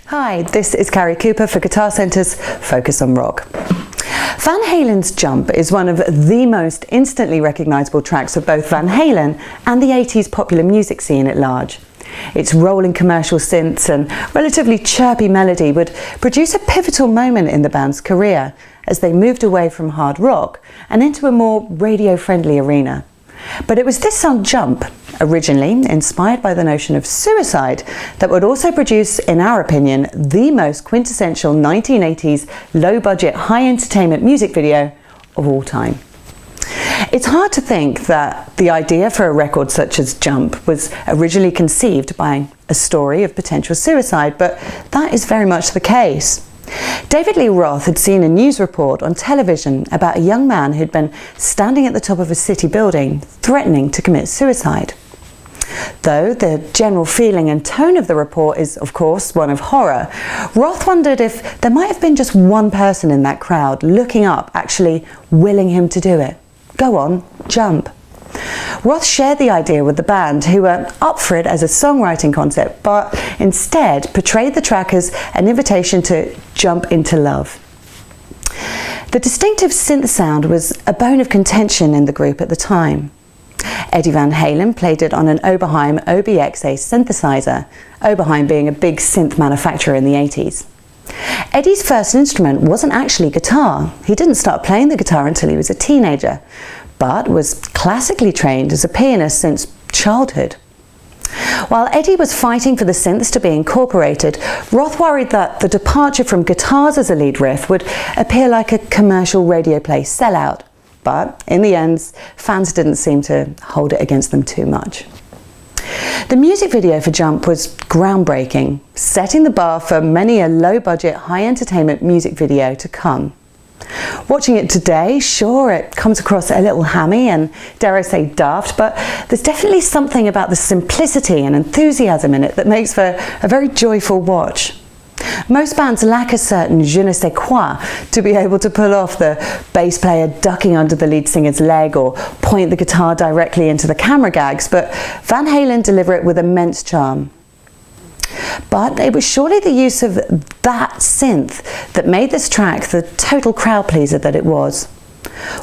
Hi, this is Carrie Cooper for Guitar Center's Focus on Rock. Van Halen's Jump is one of the most instantly recognisable tracks of both Van Halen and the 80s popular music scene at large. Its rolling commercial synths and relatively chirpy melody would produce a pivotal moment in the band's career as they moved away from hard rock and into a more radio-friendly arena. But it was this song Jump, originally inspired by the notion of suicide, that would also produce, in our opinion, the most quintessential 1980s low-budget, high-entertainment music video of all time. It's hard to think that the idea for a record such as Jump was originally conceived by a story of potential suicide, but that is very much the case. David Lee Roth had seen a news report on television about a young man who'd been standing at the top of a city building threatening to commit suicide. Though the general feeling and tone of the report is, of course, one of horror, Roth wondered if there might have been just one person in that crowd looking up, actually willing him to do it. Go on, jump. Roth shared the idea with the band, who were up for it as a songwriting concept, but instead portrayed the track as an invitation to jump into love. The distinctive synth sound was a bone of contention in the group at the time. Eddie Van Halen played it on an Oberheim OBX-A synthesizer, Oberheim being a big synth manufacturer in the 80s. Eddie's first instrument wasn't actually guitar. He didn't start playing the guitar until he was a teenager, but was classically trained as a pianist since childhood. While Eddie was fighting for the synths to be incorporated, Roth worried that the departure from guitars as a lead riff would appear like a commercial radio play sellout. But in the end, fans didn't seem to hold it against them too much. The music video for Jump was groundbreaking, setting the bar for many a low-budget, high-entertainment music video to come. Watching it today, sure, it comes across a little hammy and, dare I say, daft, but there's definitely something about the simplicity and enthusiasm in it that makes for a very joyful watch. Most bands lack a certain je ne sais quoi to be able to pull off the bass player ducking under the lead singer's leg or point the guitar directly into the camera gags, but Van Halen deliver it with immense charm. But it was surely the use of that synth that made this track the total crowd pleaser that it was.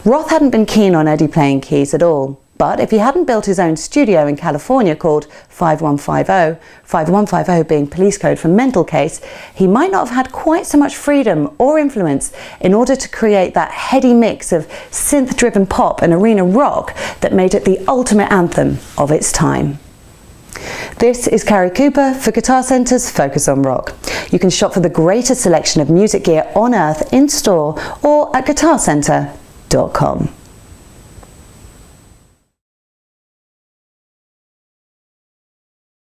Roth hadn't been keen on Eddie playing keys at all, but if he hadn't built his own studio in California called 5150 being police code for mental case, he might not have had quite so much freedom or influence in order to create that heady mix of synth-driven pop and arena rock that made it the ultimate anthem of its time. This is Carrie Cooper for Guitar Center's Focus on Rock. You can shop for the greatest selection of music gear on earth in store or at guitarcenter.com.